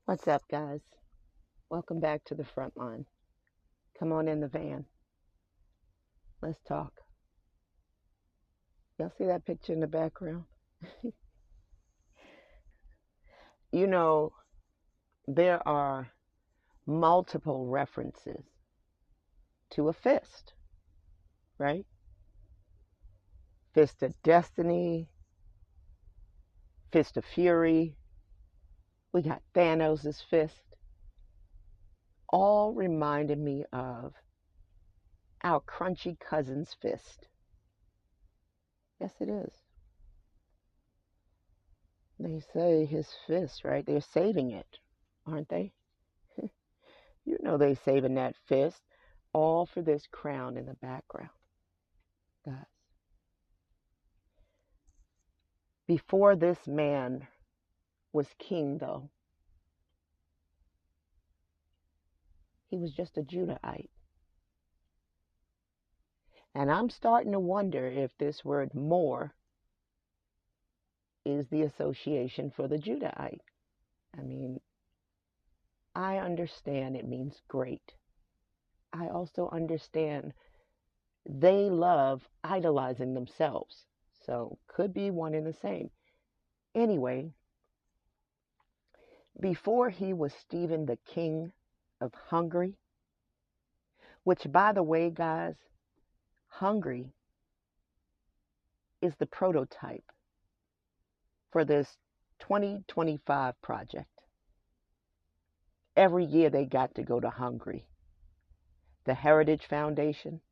What's up, guys? Welcome back to the front line. Come on in the van. Let's talk. Y'all see that picture in the background? You know, there are multiple references to a fist, right? Fist of Destiny, Fist of Fury. We got Thanos' fist. All reminded me of our crunchy cousin's fist. Yes, it is. They say his fist, right? They're saving it, aren't they? You know they saving that fist all for this crown in the background, guys. Before this man was king, though, he was just a Judahite. And I'm starting to wonder if this word Moor is the association for the Judahite. I mean, I understand it means great. I also understand they love idolizing themselves. So could be one and the same. Anyway, before he was Stephen the King of Hungary, which, by the way, guys, Hungary is the prototype for this 2025 project. Every year they got to go to Hungary. The Heritage Foundation,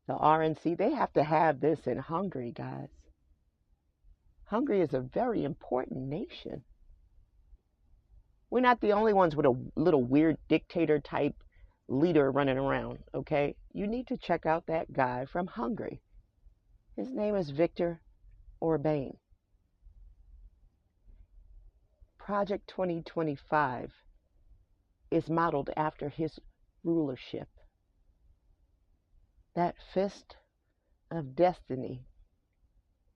the RNC, they have to have this in Hungary, guys. Hungary is a very important nation. We're not the only ones with a little weird dictator type leader running around, okay? You need to check out that guy from Hungary. His name is Viktor Orban. Project 2025 is modeled after his rulership. That fist of destiny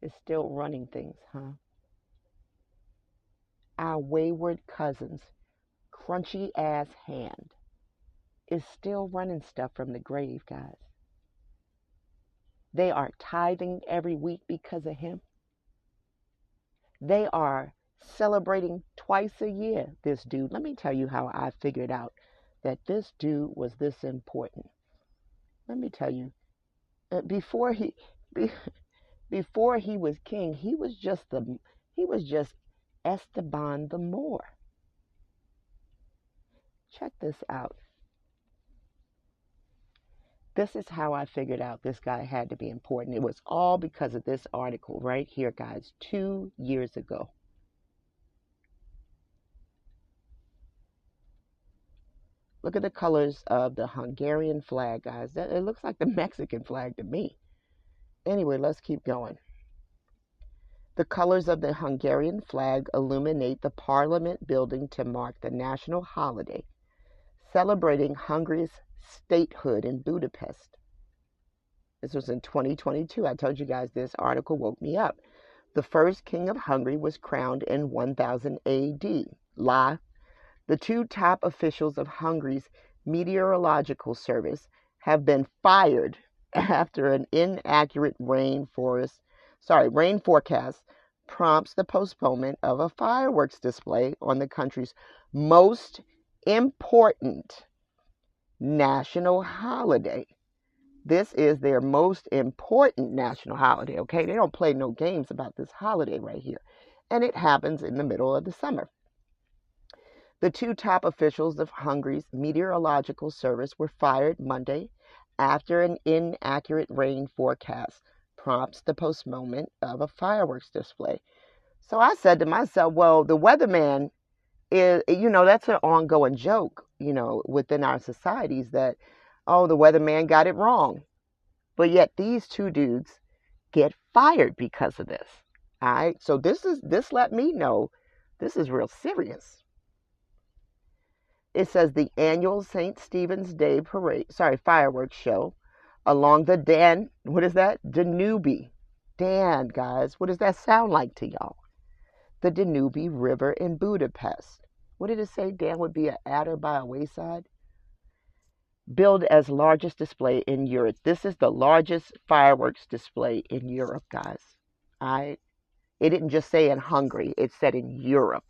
is still running things, huh? Our wayward cousin's crunchy ass hand is still running stuff from the grave, guys. They are tithing every week because of him. They are celebrating twice a year, this dude. Let me tell you how I figured out that this dude was this important. Let me tell you, before he was king, he was just Esteban the Moor. Check this out. This is how I figured out this guy had to be important. It was all because of this article right here, guys, 2 years ago. Look at the colors of the Hungarian flag, guys. It looks like the Mexican flag to me. Anyway, let's keep going. The colors of the Hungarian flag illuminate the parliament building to mark the national holiday, celebrating Hungary's statehood in Budapest. This was in 2022. I told you guys this article woke me up. The first king of Hungary was crowned in 1000 AD. Lie. The two top officials of Hungary's meteorological service have been fired after an inaccurate rain forecast prompts the postponement of a fireworks display on the country's most important national holiday. This is their most important national holiday, okay? They don't play no games about this holiday right here. And it happens in the middle of the summer. The two top officials of Hungary's meteorological service were fired Monday after an inaccurate rain forecast prompts the postponement of a fireworks display. So I said to myself, well, the weatherman is, that's an ongoing joke, within our societies that, oh, the weatherman got it wrong. But yet these two dudes get fired because of this. All right. So this let me know this is real serious. It says the annual St. Stephen's Day fireworks show along the Danube. Guys, what does that sound like to y'all? The Danube River in Budapest what did it say? Dan would be an adder by a wayside. Billed as largest display in Europe. This is the largest fireworks display in Europe, guys. It didn't just say in Hungary, it said in Europe.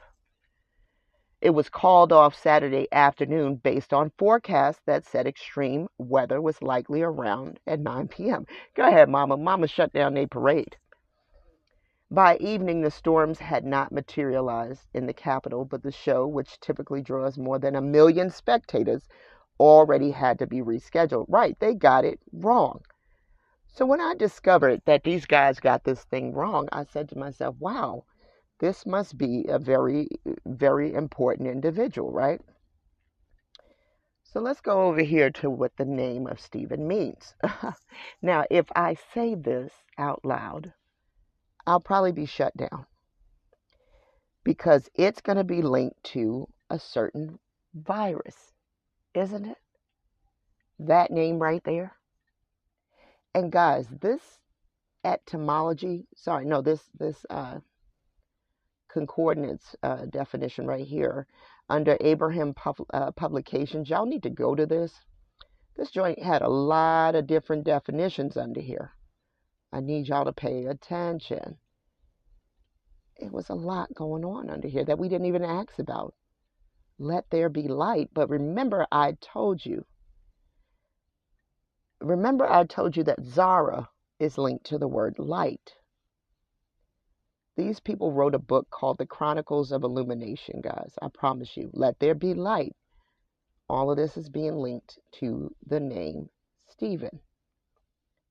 It was called off Saturday afternoon based on forecasts that said extreme weather was likely around at 9 p.m. Go ahead, Mama. Mama shut down a parade. By evening, the storms had not materialized in the capital, but the show, which typically draws more than 1 million spectators, already had to be rescheduled. Right, they got it wrong. So when I discovered that these guys got this thing wrong, I said to myself, wow, this must be a very, very important individual, right? So let's go over here to what the name of Stephen means. Now, if I say this out loud, I'll probably be shut down because it's going to be linked to a certain virus, isn't it? That name right there. And guys, this etymology, this concordance definition right here under Abraham Publications, y'all need to go to this. This joint had a lot of different definitions under here. I need y'all to pay attention. It was a lot going on under here that we didn't even ask about. Let there be light. But remember I told you that Zara is linked to the word light. These people wrote a book called The Chronicles of Illumination, guys. I promise you. Let there be light. All of this is being linked to the name Stephen.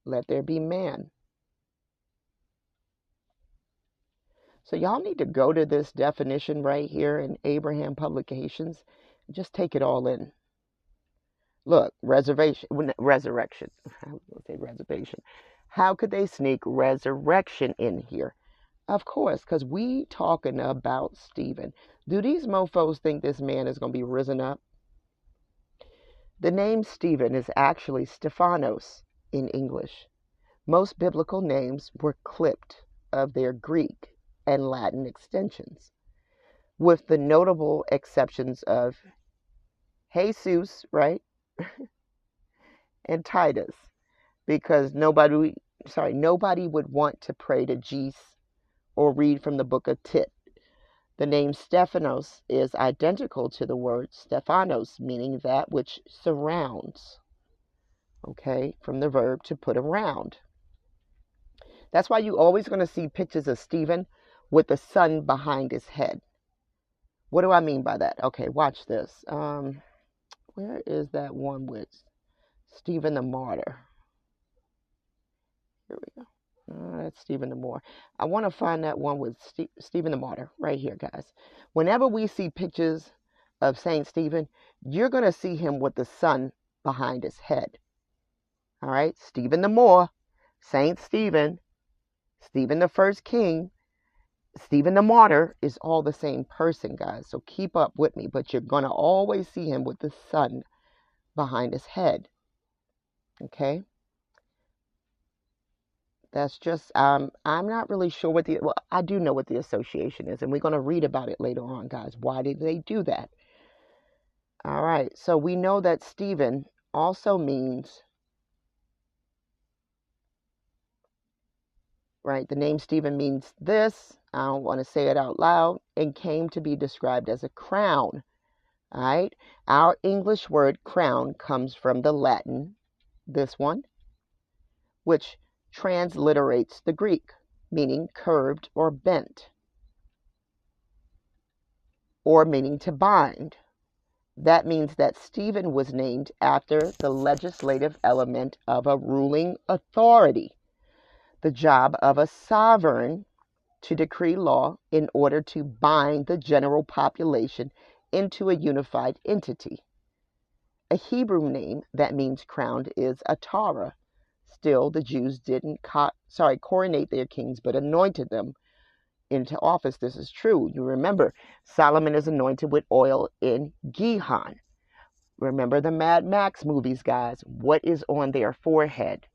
Let there be man. So y'all need to go to this definition right here in Abraham Publications. And just take it all in. Look, resurrection. I was going to say reservation. How could they sneak resurrection in here? Of course, because we talking about Stephen. Do these mofos think this man is going to be risen up? The name Stephen is actually Stephanos in English. Most biblical names were clipped of their Greek and Latin extensions, with the notable exceptions of Jesus, right? And Titus, because nobody would want to pray to Jesus or read from the book of Tit. The name Stephanos is identical to the word Stephanos, meaning that which surrounds. Okay, from the verb to put around. That's why you always going to see pictures of Stephen with the sun behind his head. What do I mean by that? Okay, watch this. Where is that one with Stephen the Martyr? Here we go. That's Stephen the Moor. I want to find that one with Stephen the Martyr right here, guys. Whenever we see pictures of Saint Stephen, you're going to see him with the sun behind his head. All right? Stephen the Moor, Saint Stephen, Stephen the first king, Stephen the Martyr is all the same person, guys. So keep up with me. But you're going to always see him with the sun behind his head. Okay? That's just, I'm not really sure well, I do know what the association is, and we're going to read about it later on, guys. Why did they do that? All right, so we know that Stephen also means, right, the name Stephen means this, I don't want to say it out loud, and came to be described as a crown. All right, our English word crown comes from the Latin, this one, which transliterates the Greek, meaning curved or bent, or meaning to bind. That means that Stephen was named after the legislative element of a ruling authority, the job of a sovereign to decree law in order to bind the general population into a unified entity. A Hebrew name that means crowned is Atara. Still, the Jews didn't coronate their kings, but anointed them into office. This is true. You remember, Solomon is anointed with oil in Gihon. Remember the Mad Max movies, guys. What is on their forehead?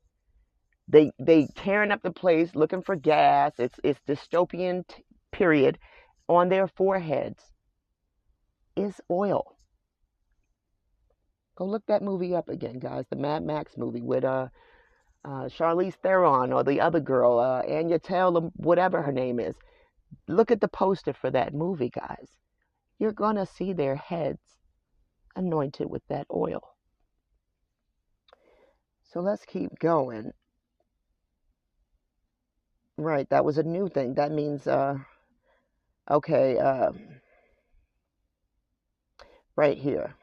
They tearing up the place, looking for gas. It's dystopian period on their foreheads. is oil. Go look that movie up again, guys. The Mad Max movie with Charlize Theron or the other girl, Anya Taylor, whatever her name is. Look at the poster for that movie, guys. You're going to see their heads anointed with that oil. So let's keep going. Right, that was a new thing. That means, okay, right here.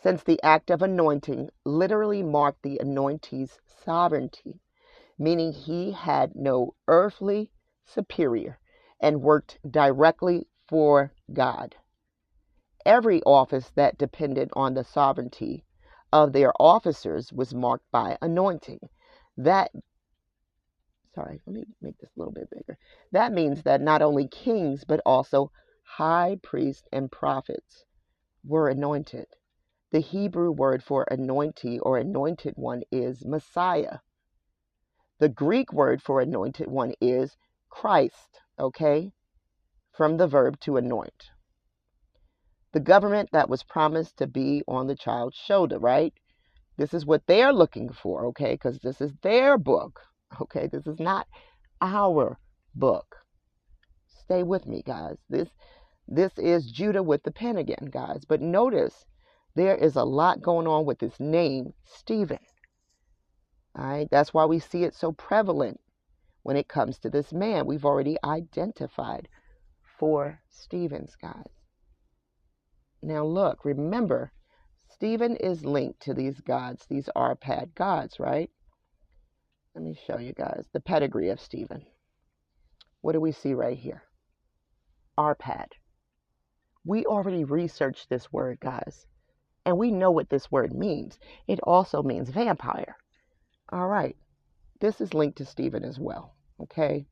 Since the act of anointing literally marked the anointee's sovereignty, meaning he had no earthly superior and worked directly for God. Every office that depended on the sovereignty of their officers was marked by anointing. Let me make this a little bit bigger. That means that not only kings, but also high priests and prophets were anointed. The Hebrew word for anointee or anointed one is Messiah. The Greek word for anointed one is Christ, okay? From the verb to anoint. The government that was promised to be on the child's shoulder, right? This is what they're looking for, okay? Because this is their book, okay? This is not our book. Stay with me, guys. This is Judah with the pen again, guys. But notice there is a lot going on with this name, Stephen. All right? That's why we see it so prevalent when it comes to this man. We've already identified 4 Stephens, guys. Now look, remember, Stephen is linked to these gods, these Arpad gods, right? Let me show you guys the pedigree of Stephen. What do we see right here? Arpad. We already researched this word, guys, and we know what this word means. It also means vampire. All right, this is linked to Stephen as well, okay?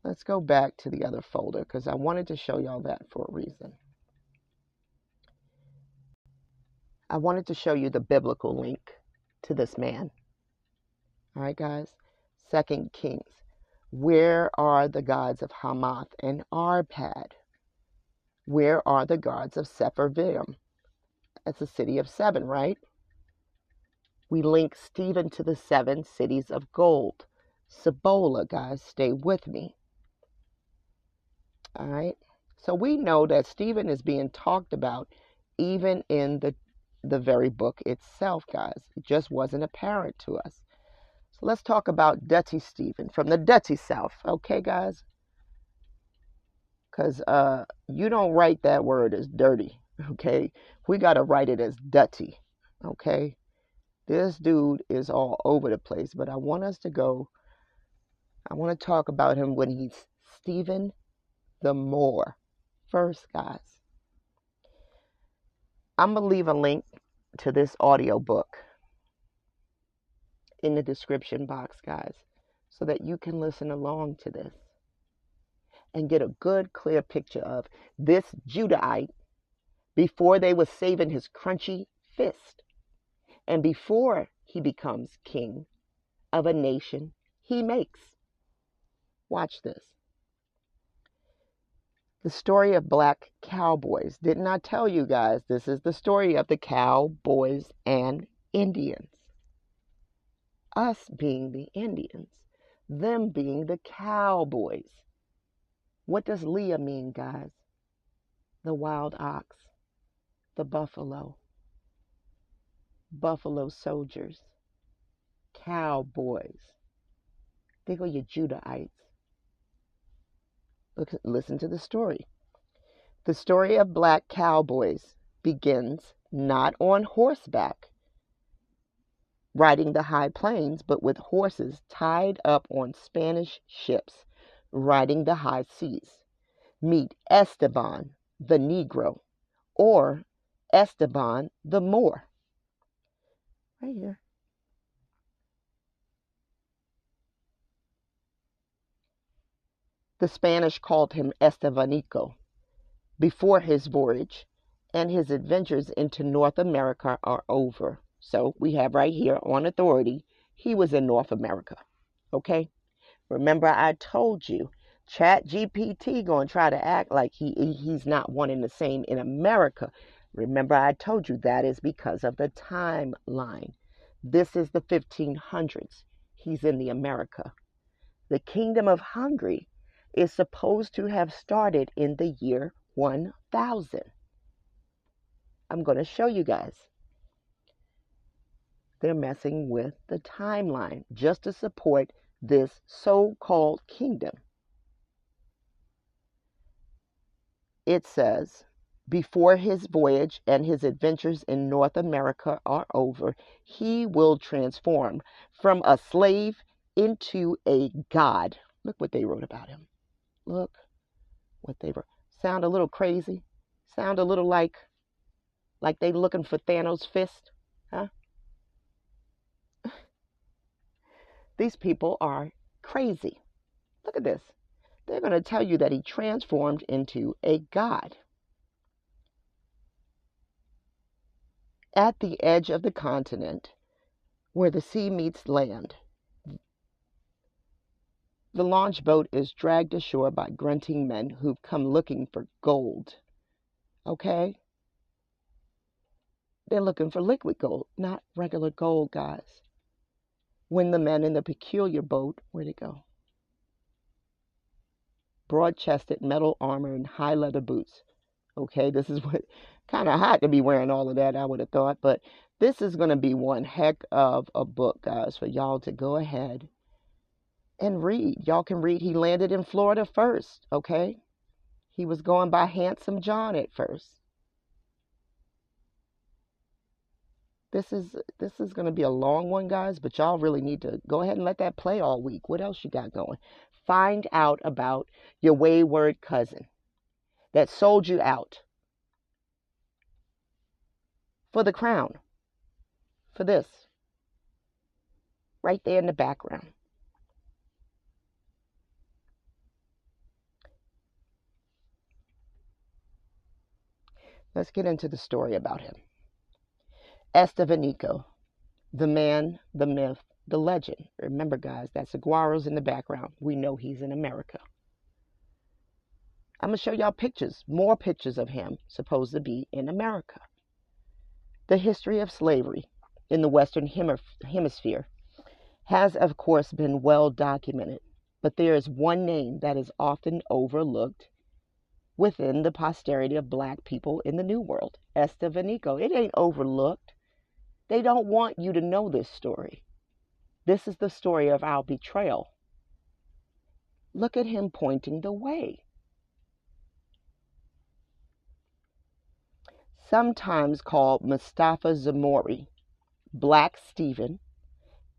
Let's go back to the other folder because I wanted to show y'all that for a reason. I wanted to show you the biblical link to this man. All right, guys. 2 Kings. Where are the gods of Hamath and Arpad? Where are the gods of Sepharvaim? That's a city of 7, right? We link Stephen to the 7 cities of gold. Cibola, guys, stay with me. All right. So we know that Stephen is being talked about even in the very book itself, guys. It just wasn't apparent to us. So let's talk about Dutty Stephen from the Dutty South. Okay, guys? Because you don't write that word as dirty, okay? We got to write it as Dutty, okay? This dude is all over the place, but I want to talk about him when he's Stephen the Moor. First, guys, I'm going to leave a link to this audio book in the description box, guys, so that you can listen along to this and get a good, clear picture of this Judahite before they was saving his crunchy fist and before he becomes king of a nation he makes. Watch this. The story of black cowboys. Didn't I tell you guys this is the story of the cowboys and Indians? Us being the Indians, them being the cowboys. What does Leah mean, guys? The wild ox, the buffalo, buffalo soldiers, cowboys. They go your Judahites. Listen to the story. The story of black cowboys begins not on horseback, riding the high plains, but with horses tied up on Spanish ships, riding the high seas. Meet Esteban, the Negro, or Esteban the Moor. Right here. The Spanish called him Estevanico before his voyage, and his adventures into North America are over. So we have right here on authority, he was in North America. Okay? Remember I told you Chat GPT going to try to act like he's not one and the same in America. Remember, I told you that is because of the timeline. This is the 1500s. He's in the America. The Kingdom of Hungary is supposed to have started in the year 1000. I'm going to show you guys. They're messing with the timeline just to support this so-called kingdom. It says, before his voyage and his adventures in North America are over, he will transform from a slave into a god. Look what they wrote about him. Look what they wrote. Sound a little crazy? Sound a little like they looking for Thanos' fist? Huh? These people are crazy. Look at this. They're going to tell you that he transformed into a god. At the edge of the continent, where the sea meets land, the launch boat is dragged ashore by grunting men who've come looking for gold. Okay? They're looking for liquid gold, not regular gold, guys. When the men in the peculiar boat, where'd it go? Broad-chested metal armor and high leather boots. Okay, this is what kind of hot to be wearing all of that, I would have thought. But this is going to be one heck of a book, guys, for y'all to go ahead and read. Y'all can read. He landed in Florida first, okay? He was going by Handsome John at first. This is going to be a long one, guys, but y'all really need to go ahead and let that play all week. What else you got going? Find out about your wayward cousin that sold you out for the crown, for this, right there in the background. Let's get into the story about him. Estevanico, the man, the myth, the legend. Remember, guys, that saguaro's in the background. We know he's in America. I'm going to show y'all pictures, more pictures of him supposed to be in America. The history of slavery in the Western Hemisphere has, of course, been well documented, but there is one name that is often overlooked within the posterity of black people in the New World, Estevanico. It ain't overlooked. They don't want you to know this story. This is the story of our betrayal. Look at him pointing the way. Sometimes called Mustafa Zamori, Black Stephen,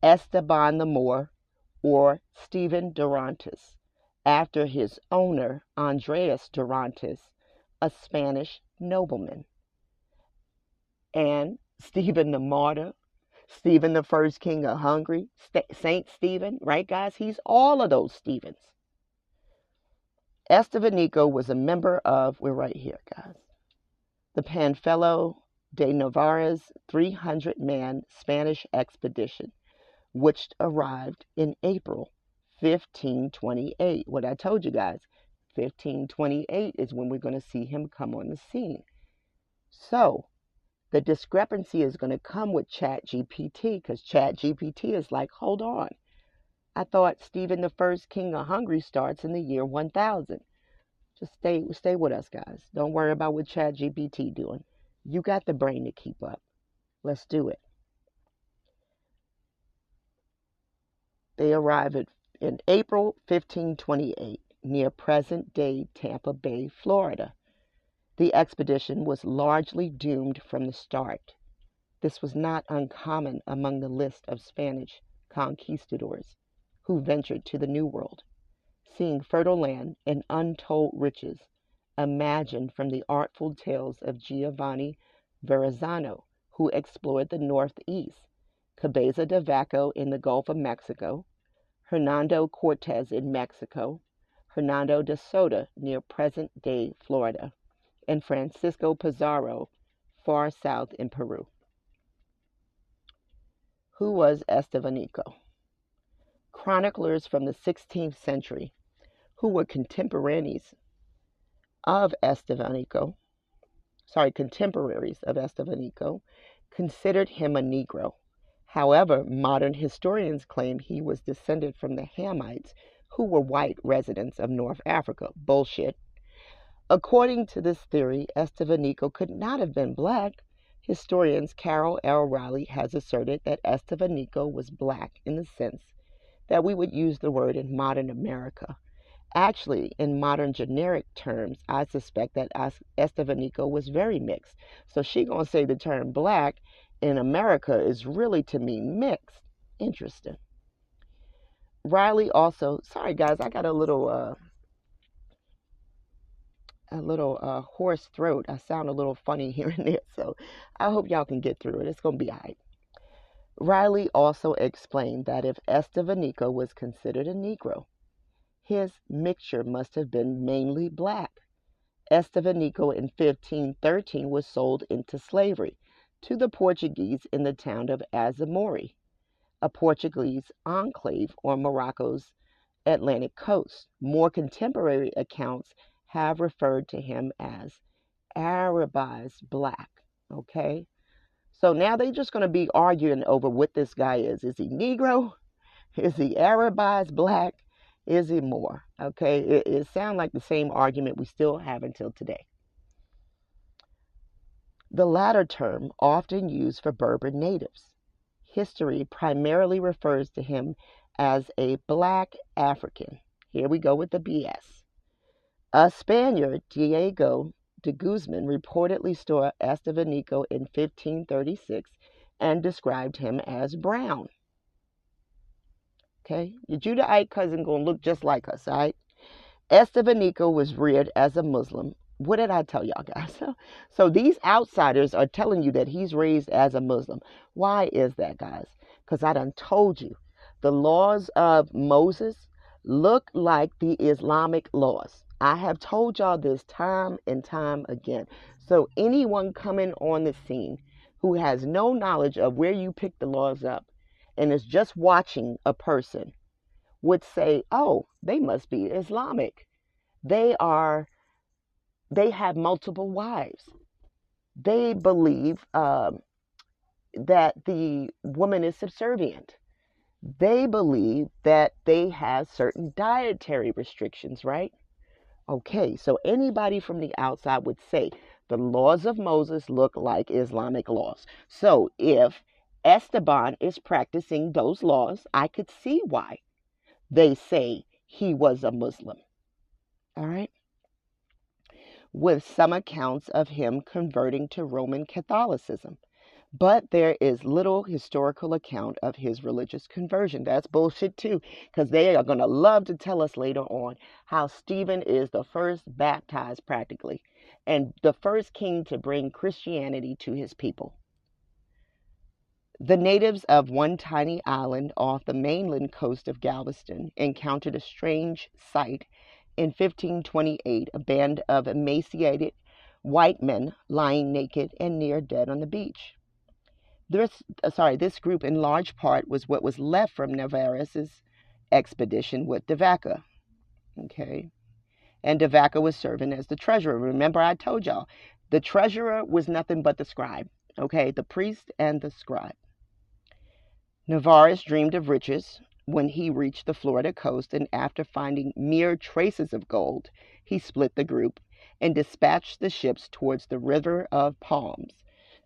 Esteban the Moor, or Stephen Durantes, after his owner, Andreas Durantes, a Spanish nobleman. And Stephen the Martyr, Stephen the first king of Hungary, Saint Stephen, right, guys? He's all of those Stephens. Estevanico was a member of, we're right here, guys, the Panfilo de Navarra's 300-man Spanish expedition, which arrived in April 1528. What I told you guys, 1528 is when we're going to see him come on the scene. So the discrepancy is going to come with ChatGPT, because ChatGPT is like, hold on. I thought Stephen the first king of Hungary starts in the year 1000. Just stay with us, guys. Don't worry about what ChatGPT doing. You got the brain to keep up. Let's do it. They arrived in April 1528 near present-day Tampa Bay, Florida. The expedition was largely doomed from the start. This was not uncommon among the list of Spanish conquistadors who ventured to the New World, seeing fertile land and untold riches imagined from the artful tales of Giovanni Verrazano, who explored the Northeast, Cabeza de Vaca in the Gulf of Mexico, Hernando Cortez in Mexico, Hernando de Soto near present-day Florida, and Francisco Pizarro far south in Peru. Who was Estevanico? Chroniclers from the 16th century who were contemporaries of Estevanico, considered him a Negro. However, modern historians claim he was descended from the Hamites, who were white residents of North Africa. Bullshit. According to this theory, Estevanico could not have been black. Historians Carol L. Riley has asserted that Estevanico was black in the sense that we would use the word in modern America. Actually, in modern generic terms, I suspect that Estevanico was very mixed. So she gonna say the term black in America is really to mean mixed. Interesting. Riley also, sorry guys, I got a little hoarse throat. I sound a little funny here and there, so I hope y'all can get through it. It's gonna be all right. Riley also explained that if Estevanico was considered a Negro, his mixture must have been mainly black. Estevanico in 1513 was sold into slavery to the Portuguese in the town of Azamori, a Portuguese enclave on Morocco's Atlantic coast. More contemporary accounts have referred to him as Arabized black. Okay? So now they're just going to be arguing over what this guy is. Is he Negro? Is he Arabized black? Is he Moor? Okay? It sounds like the same argument we still have until today. The latter term, often used for Berber natives. History primarily refers to him as a black African. Here we go with the BS. A Spaniard, Diego de Guzman, reportedly saw Estevanico in 1536 and described him as brown. Okay, your Judahite cousin gonna look just like us, all right? Estevanico was reared as a Muslim. What did I tell y'all guys? So these outsiders are telling you that he's raised as a Muslim. Why is that, guys? Because I done told you the laws of Moses look like the Islamic laws. I have told y'all this time and time again. So anyone coming on the scene who has no knowledge of where you pick the laws up and is just watching a person would say, oh, they must be Islamic. They have multiple wives. They believe that the woman is subservient. They believe that they have certain dietary restrictions, right? Okay, so anybody from the outside would say the laws of Moses look like Islamic laws. So if Esteban is practicing those laws, I could see why they say he was a Muslim. All right? With some accounts of him converting to Roman Catholicism. But there is little historical account of his religious conversion. That's bullshit too, because they are going to love to tell us later on how Stephen is the first baptized practically and the first king to bring Christianity to his people. The natives of one tiny island off the mainland coast of Galveston encountered a strange sight in 1528, a band of emaciated white men lying naked and near dead on the beach. This group in large part was what was left from Navarro's expedition with De Vaca. Okay. And De Vaca was serving as the treasurer. Remember I told y'all, the treasurer was nothing but the scribe. Okay, the priest and the scribe. Navarro dreamed of riches when he reached the Florida coast, and after finding mere traces of gold, he split the group and dispatched the ships towards the River of Palms.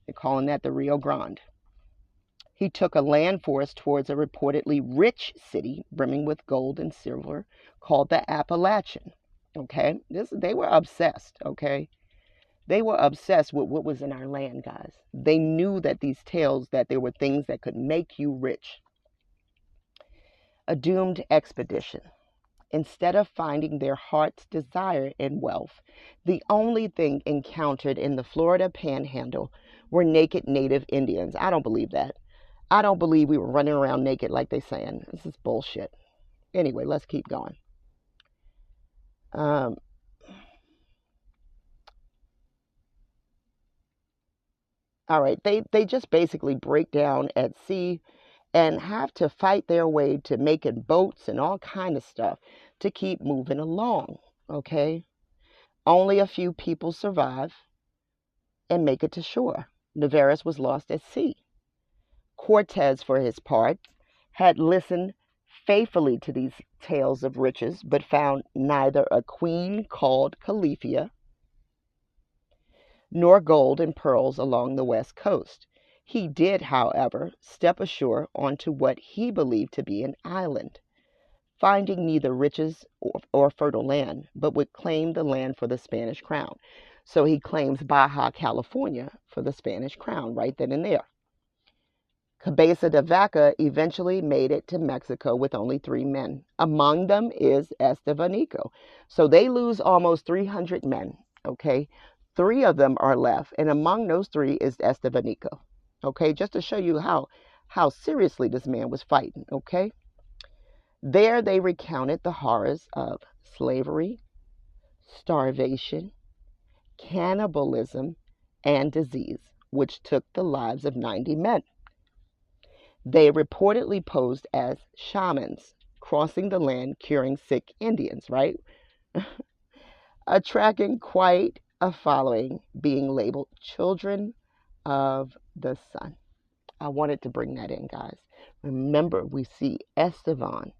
They're calling that the Rio Grande. He took a land force towards a reportedly rich city brimming with gold and silver called the Appalachian. Okay, they were obsessed. Okay, they were obsessed with what was in our land, guys. They knew that these tales, that there were things that could make you rich. A doomed expedition. Instead of finding their heart's desire in wealth, the only thing encountered in the Florida Panhandle were naked native Indians. I don't believe that. I don't believe we were running around naked like they saying. This is bullshit. Anyway, let's keep going. All right, they just basically break down at sea and have to fight their way to making boats and all kind of stuff. to keep moving along, okay? Only a few people survive and make it to shore. Navarus was lost at sea. Cortez, for his part, had listened faithfully to these tales of riches, but found neither a queen called Califia nor gold and pearls along the west coast. He did, however, step ashore onto what he believed to be an island, finding neither riches or fertile land, but would claim the land for the Spanish crown. So he claims Baja California for the Spanish crown right then and there. Cabeza de Vaca eventually made it to Mexico with only 3 men. Among them is Estevanico. So they lose almost 300 men, okay? 3 of them are left, and among those 3 is Estevanico, okay? Just to show you how seriously this man was fighting, okay? There they recounted the horrors of slavery, starvation, cannibalism, and disease, which took the lives of 90 men. They reportedly posed as shamans, crossing the land curing sick Indians, right? Attracting quite a following, being labeled children of the sun. I wanted to bring that in, guys. Remember, we see Esteban,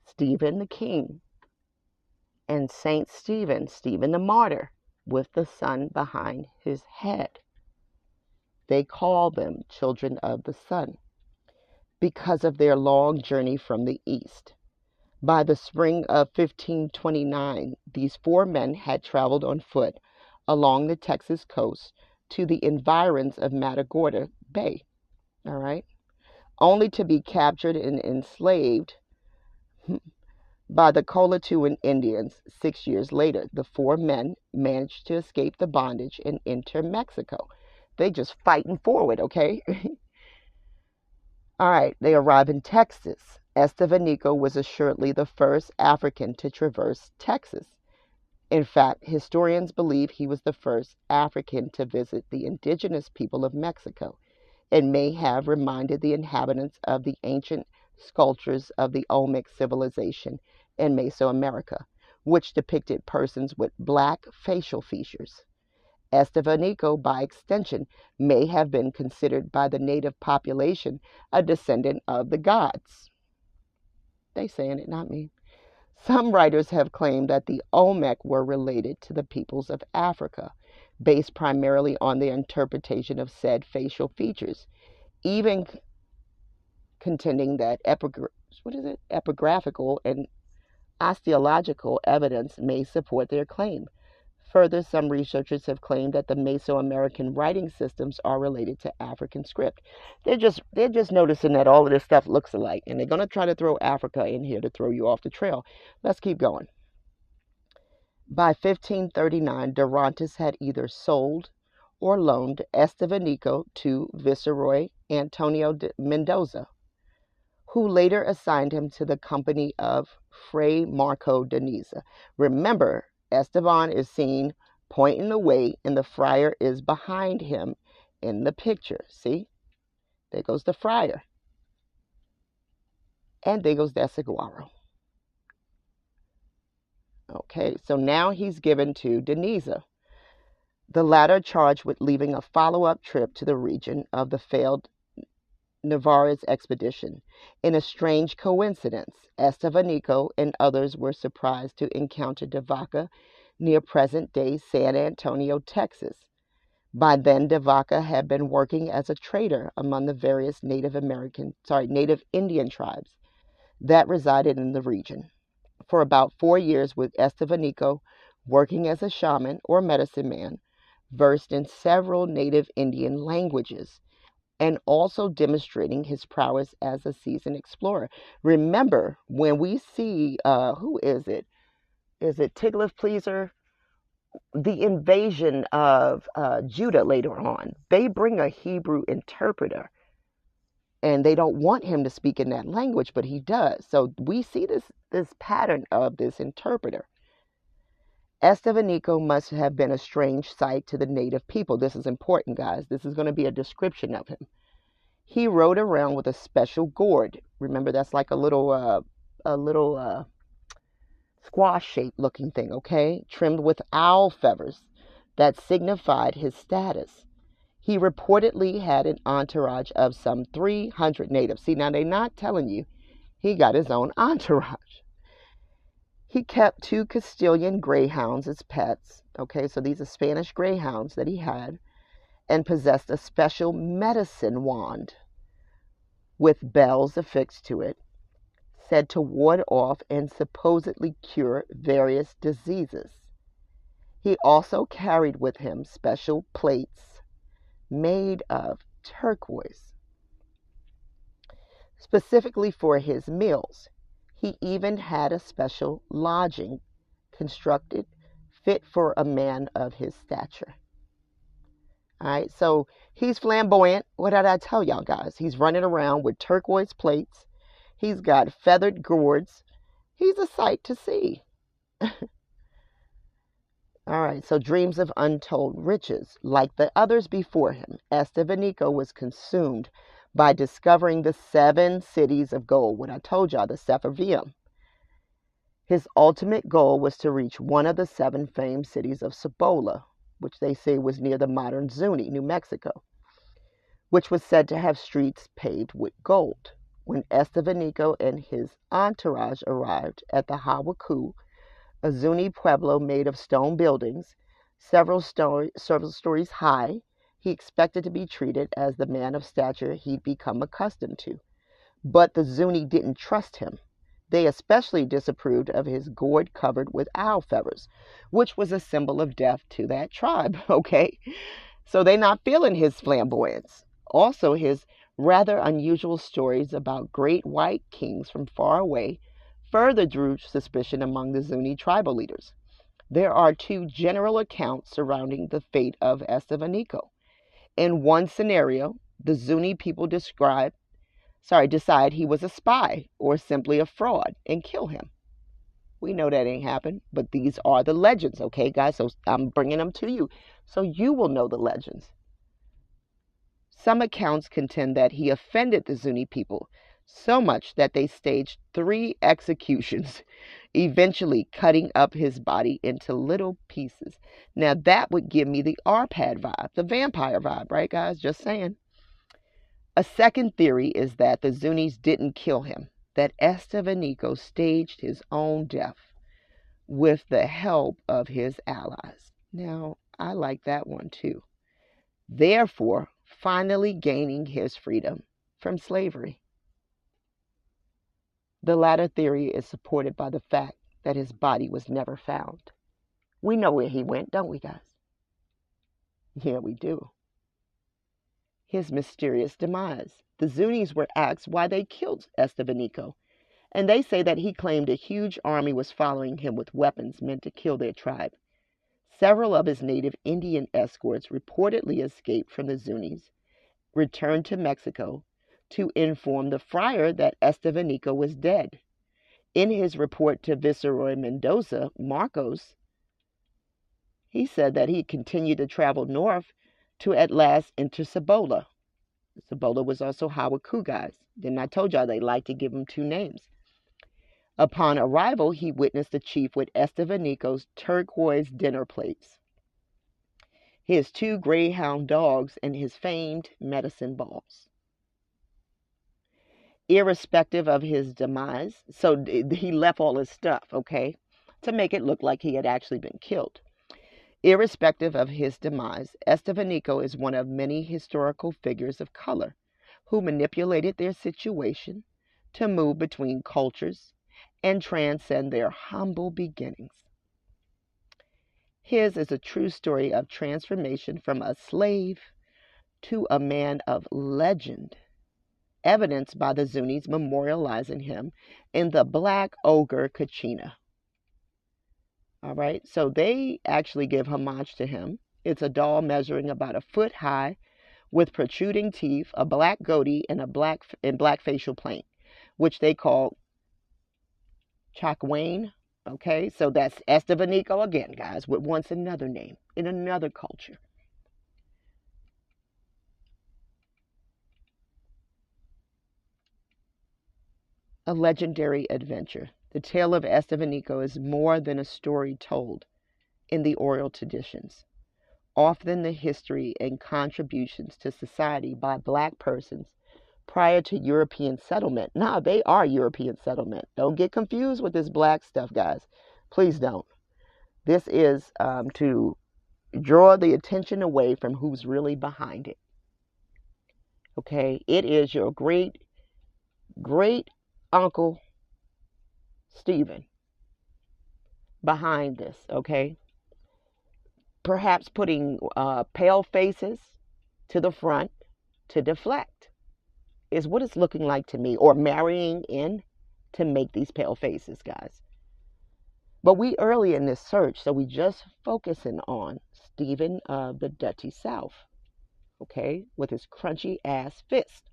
Stephen the King, and Saint Stephen, Stephen the Martyr, with the sun behind his head. They call them children of the sun because of their long journey from the east. By the spring of 1529, these 4 men had traveled on foot along the Texas coast to the environs of Matagorda Bay, all right, only to be captured and enslaved by the Colatuan Indians 6 years later. The 4 men managed to escape the bondage and enter Mexico. They just fighting forward, okay? All right, they arrive in Texas. Estevanico was assuredly the first African to traverse Texas. In fact, historians believe he was the first African to visit the indigenous people of Mexico and may have reminded the inhabitants of the ancient sculptures of the Olmec civilization in Mesoamerica, which depicted persons with black facial features. Estevanico, by extension, may have been considered by the native population a descendant of the gods. They saying it, not me. Some writers have claimed that the Olmec were related to the peoples of Africa, based primarily on their interpretation of said facial features, even contending that epigraphical and osteological evidence may support their claim. Further, some researchers have claimed that the Mesoamerican writing systems are related to African script. They're just noticing that all of this stuff looks alike, and they're going to try to throw Africa in here to throw you off the trail. Let's keep going. By 1539, Dorantes had either sold or loaned Estevanico to Viceroy Antonio de Mendoza, who later assigned him to the company of Fray Marco de Niza. Remember, Esteban is seen pointing the way, and the friar is behind him in the picture. See? There goes the friar. And there goes that saguaro. Okay, so now he's given to Deniza, the latter charged with leading a follow-up trip to the region of the failed Navarrete expedition. In a strange coincidence, Estevanico and others were surprised to encounter De Vaca near present-day San Antonio, Texas. By then, De Vaca had been working as a trader among the various Native Indian tribes that resided in the region. For about 4 years, with Estevanico working as a shaman or medicine man, versed in several Native Indian languages, and also demonstrating his prowess as a seasoned explorer. Remember, when we see, who is it? Is it Tiglath-Pileser? The invasion of Judah later on. They bring a Hebrew interpreter, and they don't want him to speak in that language, but he does. So we see this pattern of this interpreter. Estevanico must have been a strange sight to the native people. This is important, guys. This is going to be a description of him. He rode around with a special gourd. Remember, that's like a little squash-shaped looking thing, okay, trimmed with owl feathers that signified his status. He reportedly had an entourage of some 300 natives. See, now they're not telling you he got his own entourage. He kept 2 Castilian greyhounds as pets. Okay, so these are Spanish greyhounds that he had, and possessed a special medicine wand with bells affixed to it, said to ward off and supposedly cure various diseases. He also carried with him special plates made of turquoise, specifically for his meals. He even had a special lodging constructed fit for a man of his stature. All right, so he's flamboyant. What did I tell y'all guys? He's running around with turquoise plates. He's got feathered gourds. He's a sight to see. All right, so dreams of untold riches. Like the others before him, Estevanico was consumed by discovering the 7 cities of gold. What I told y'all, the Sepharvaim. His ultimate goal was to reach one of the 7 famed cities of Cibola, which they say was near the modern Zuni, New Mexico, which was said to have streets paved with gold. When Estevanico and his entourage arrived at the Hawaku, a Zuni pueblo made of stone buildings, several stories high, he expected to be treated as the man of stature he'd become accustomed to. But the Zuni didn't trust him. They especially disapproved of his gourd covered with owl feathers, which was a symbol of death to that tribe, okay? So they're not feeling his flamboyance. Also, his rather unusual stories about great white kings from far away further drew suspicion among the Zuni tribal leaders. There are 2 general accounts surrounding the fate of Estevanico. In one scenario, the Zuni people decide he was a spy or simply a fraud and kill him. We know that ain't happened, but these are the legends, okay, guys? So I'm bringing them to you so you will know the legends. Some accounts contend that he offended the Zuni people so much that they staged 3 executions, eventually cutting up his body into little pieces. Now that would give me the Arpad vibe, the vampire vibe, right, guys? Just saying. A second theory is that the Zunis didn't kill him, that Estevanico staged his own death with the help of his allies. Now, I like that one too. Therefore, finally gaining his freedom from slavery. The latter theory is supported by the fact that his body was never found. We know where he went, don't we, guys? Yeah, we do. His mysterious demise. The Zunis were asked why they killed Estevanico, and they say that he claimed a huge army was following him with weapons meant to kill their tribe. Several of his native Indian escorts reportedly escaped from the Zunis, returned to Mexico to inform the friar that Estevanico was dead. In his report to Viceroy Mendoza, Marcos, he said that he continued to travel north to at last enter Cibola. Cibola was also Hawaku, guys. Then I told y'all they like to give him 2 names. Upon arrival, he witnessed the chief with Estevanico's turquoise dinner plates, his 2 greyhound dogs, and his famed medicine balls. Irrespective of his demise, so he left all his stuff, okay, to make it look like he had actually been killed. Irrespective of his demise, Estevanico is one of many historical figures of color who manipulated their situation to move between cultures and transcend their humble beginnings. His is a true story of transformation from a slave to a man of legend, evidenced by the Zunis memorializing him in the Black Ogre Kachina. All right, so they actually give homage to him. It's a doll measuring about a foot high with protruding teeth, a black goatee, and black facial paint, which they call Chakwane. Okay, so that's Estevanico again, guys, with once another name in another culture. A legendary adventure. The tale of Estevanico is more than a story told in the oral traditions, often the history and contributions to society by black persons prior to European settlement. Nah, they are European settlement. Don't get confused with this black stuff, guys. Please don't. This is to draw the attention away from who's really behind it. Okay? It is your great, great uncle Stephen behind this. Okay? Perhaps putting pale faces to the front to deflect is what it's looking like to me, or marrying in to make these pale faces, guys. But we early in this search, so we just focusing on Stephen of the Dutty South, okay, with his crunchy ass fist.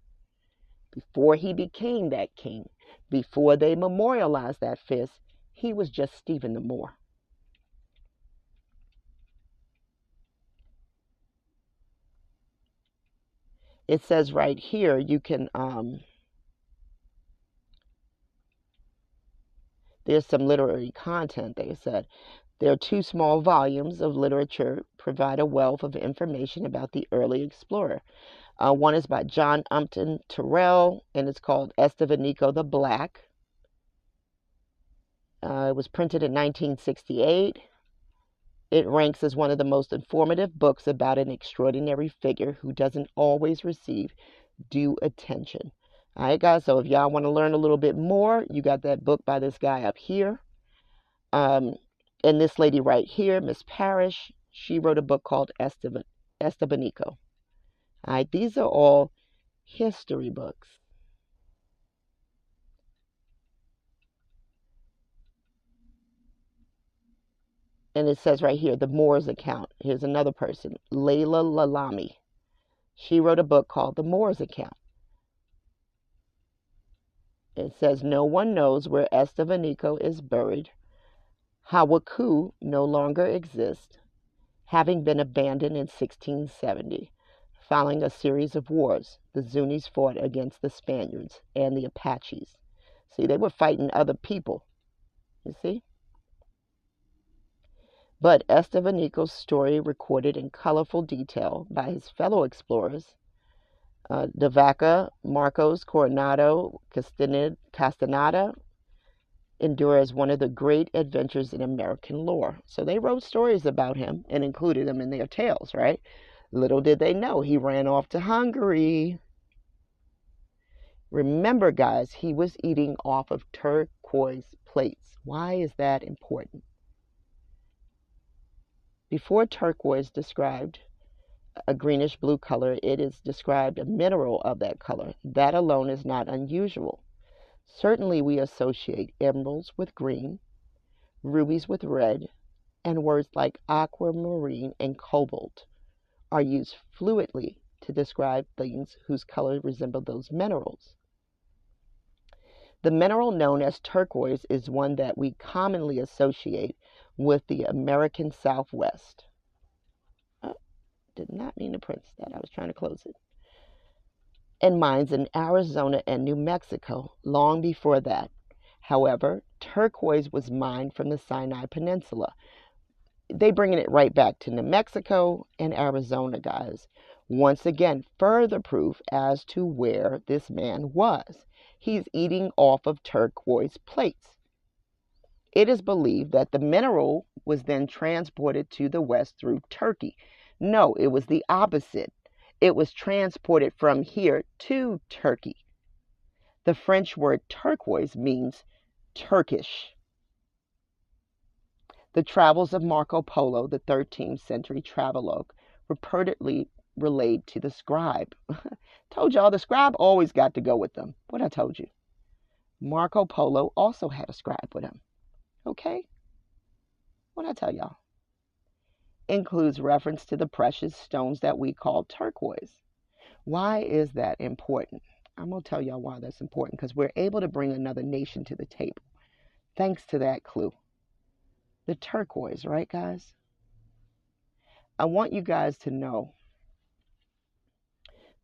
Before he became that king, before they memorialized that fist, he was just Stephen the Moor. It says right here, you can, there's some literary content, they said. There are 2 small volumes of literature provide a wealth of information about the early explorer. One is by John Upton Terrell, and it's called Estevanico the Black. It was printed in 1968. It ranks as one of the most informative books about an extraordinary figure who doesn't always receive due attention. All right, guys, so if y'all want to learn a little bit more, you got that book by this guy up here. And this lady right here, Miss Parrish, she wrote a book called Estevanico. All right, these are all history books. And it says right here, the Moor's account. Here's another person, Layla Lalami. She wrote a book called The Moor's Account. It says, no one knows where Estevanico is buried. Hawaku no longer exists, having been abandoned in 1670. Following a series of wars, the Zunis fought against the Spaniards and the Apaches. See, they were fighting other people, you see? But Estevanico's story, recorded in colorful detail by his fellow explorers, De Vaca, Marcos, Coronado, Castaneda, endure as one of the great adventures in American lore. So they wrote stories about him and included them in their tales, right? Little did they know he ran off to Hungary. Remember, guys, he was eating off of turquoise plates. Why is that important? Before turquoise described a greenish blue color, it is described a mineral of that color. That alone is not unusual. Certainly we associate emeralds with green, rubies with red, and words like aquamarine and cobalt are used fluidly to describe things whose color resemble those minerals. The mineral known as turquoise is one that we commonly associate with the American Southwest. Did not mean to print that. I was trying to close it. And mines in Arizona and New Mexico long before that. However, turquoise was mined from the Sinai Peninsula. They bringing it right back to New Mexico and Arizona, guys. Once again, further proof as to where this man was. He's eating off of turquoise plates. It is believed that the mineral was then transported to the West through Turkey. No, it was the opposite. It was transported from here to Turkey. The French word turquoise means Turkish. The travels of Marco Polo, the 13th century travelogue, reportedly relayed to the scribe. Told y'all, the scribe always got to go with them. What I told you. Marco Polo also had a scribe with him. Okay? What I tell y'all? Includes reference to the precious stones that we call turquoise. Why is that important? I'm going to tell y'all why that's important, because we're able to bring another nation to the table. Thanks to that clue. The turquoise, right, guys? I want you guys to know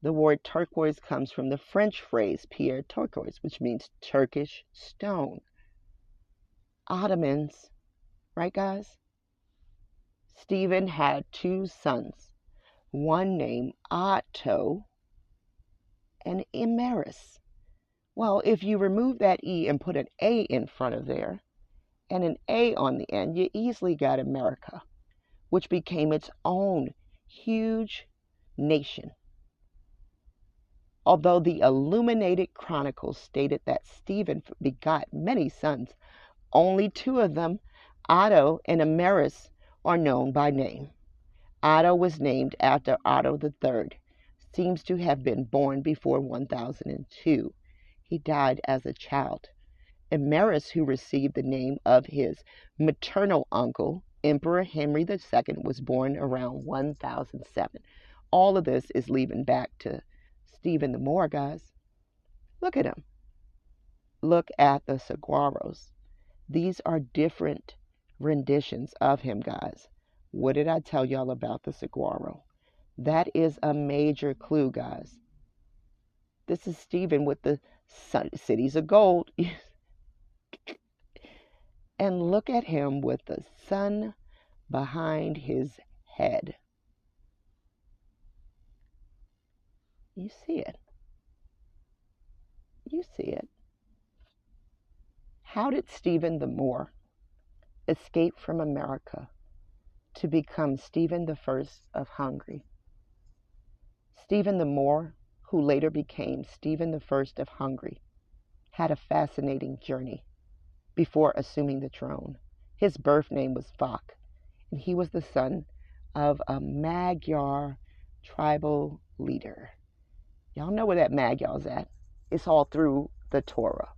the word turquoise comes from the French phrase pierre turquoise, which means Turkish stone. Ottomans, right, guys? Stephen had two sons, one named Otto and Emerus. Well, if you remove that E and put an A in front of there and an A on the end, you easily got America, which became its own huge nation. Although the illuminated chronicles stated that Stephen begot many sons, only two of them, Otto and Emerus, are known by name. Otto was named after Otto III, seems to have been born before 1002. He died as a child. Emerus, who received the name of his maternal uncle, Emperor Henry II, was born around 1007. All of this is leading back to Stephen the Moor, guys. Look at him. Look at the saguaros. These are different renditions of him, guys. What did I tell y'all about the saguaro? That is a major clue, guys. This is Stephen with the cities of gold. And look at him with the sun behind his head. You see it. You see it. How did Stephen the Moor escape from America to become Stephen I of Hungary? Stephen the Moor, who later became Stephen I of Hungary, had a fascinating journey before assuming the throne. His birth name was Vak, and he was the son of a Magyar tribal leader. Y'all know where that Magyar's at. It's all through the Torah.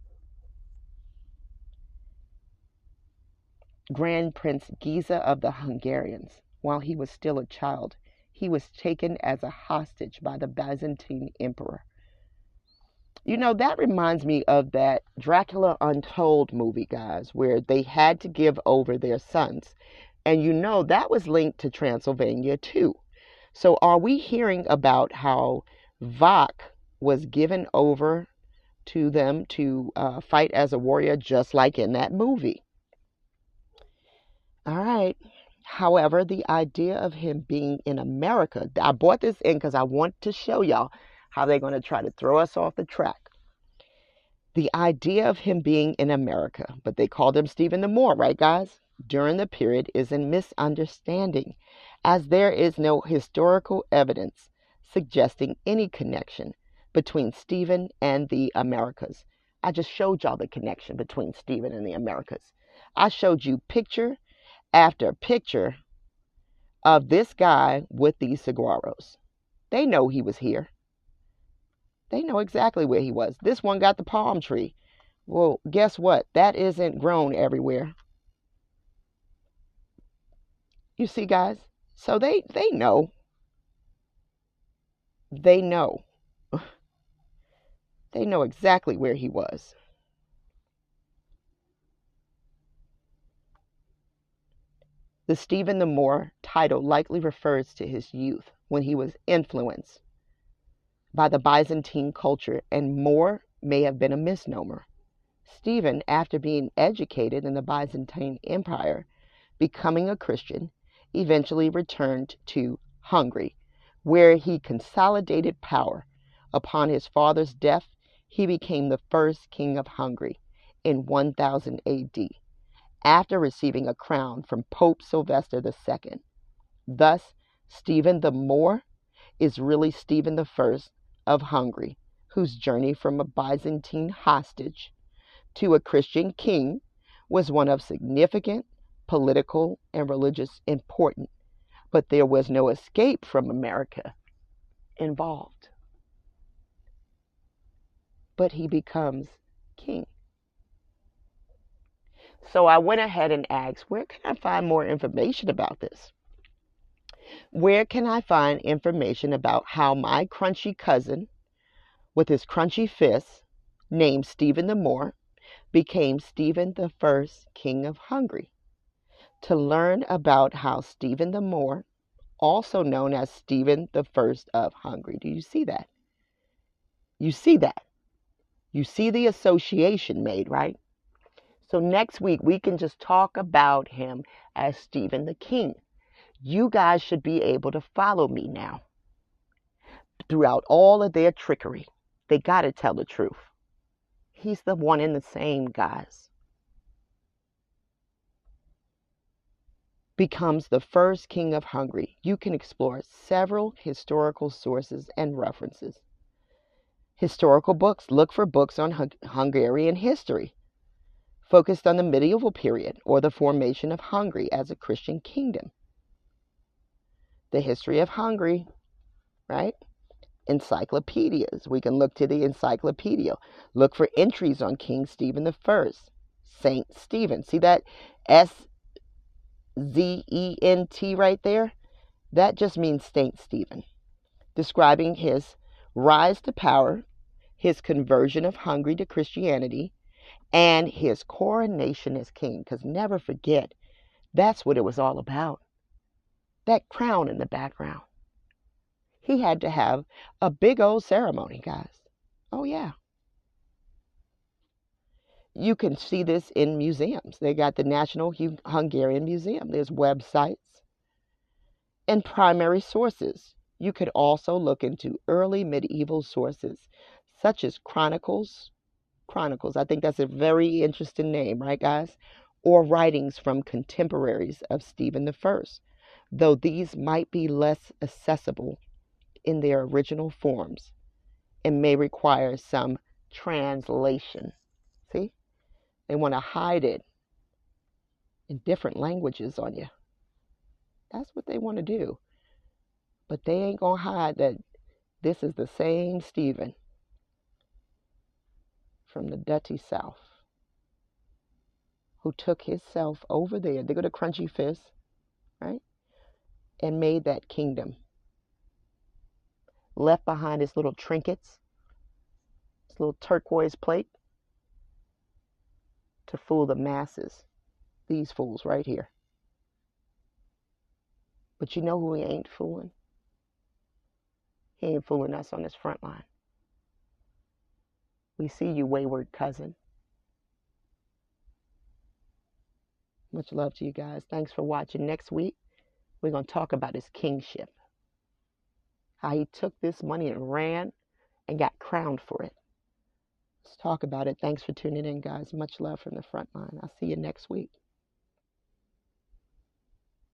Grand Prince Giza of the Hungarians, while he was still a child, he was taken as a hostage by the Byzantine emperor. You know, that reminds me of that Dracula Untold movie, guys, where they had to give over their sons. And you know, that was linked to Transylvania too. So are we hearing about how Vak was given over to them to fight as a warrior, just like in that movie? All right. However, the idea of him being in America, I brought this in because I want to show y'all how they're going to try to throw us off the track. The idea of him being in America, but they called him Stephen the Moor, right, guys? During the period is a misunderstanding, as there is no historical evidence suggesting any connection between Stephen and the Americas. I just showed y'all the connection between Stephen and the Americas. I showed you picture after picture of this guy with these saguaros. They know he was here. They know exactly where he was. This one got the palm tree. Well, guess what? That isn't grown everywhere. You see, guys? So they know. They know. They know exactly where he was. The Stephen the Moor title likely refers to his youth when he was influenced by the Byzantine culture, and Moor may have been a misnomer. Stephen, after being educated in the Byzantine Empire, becoming a Christian, eventually returned to Hungary, where he consolidated power. Upon his father's death, he became the first king of Hungary in 1000 AD, after receiving a crown from Pope Sylvester II. Thus, Stephen the Moor is really Stephen I of Hungary, whose journey from a Byzantine hostage to a Christian king was one of significant political and religious importance, but there was no escape from America involved. But he becomes king. So I went ahead and asked, where can I find more information about this? Where can I find information about how my crunchy cousin, with his crunchy fists, named Stephen the Moor, became Stephen I, King of Hungary? To learn about how Stephen the Moor, also known as Stephen I of Hungary, do you see that? You see that? You see the association made, right? So next week, we can just talk about him as Stephen the King. You guys should be able to follow me now throughout all of their trickery. They got to tell the truth. He's the one and the same, guys. Becomes the first king of Hungary. You can explore several historical sources and references. Historical books. Look for books on Hungarian history, focused on the medieval period or the formation of Hungary as a Christian kingdom. The history of Hungary, right? Encyclopedias. We can look to the encyclopedia. Look for entries on King Stephen I, Saint Stephen. See that SZENT right there? That just means Saint Stephen, describing his rise to power, his conversion of Hungary to Christianity, and his coronation as king. Because never forget, that's what it was all about. That crown in the background. He had to have a big old ceremony, guys. Oh, yeah. You can see this in museums. They got the National Hungarian Museum. There's websites and primary sources. You could also look into early medieval sources, such as Chronicles. I think that's a very interesting name, right, guys? Or writings from contemporaries of Stephen I, though these might be less accessible in their original forms and may require some translation. See? They want to hide it in different languages on you. That's what they want to do. But they ain't going to hide that this is the same Stephen from the Dutty South who took himself over there. They go to Crunchy Fist, right? And made that kingdom. Left behind his little trinkets, his little turquoise plate to fool the masses. These fools right here. But you know who he ain't fooling? He ain't fooling us on this front line. We see you, wayward cousin. Much love to you guys. Thanks for watching. Next week, we're going to talk about his kingship. How he took this money and ran and got crowned for it. Let's talk about it. Thanks for tuning in, guys. Much love from the front line. I'll see you next week.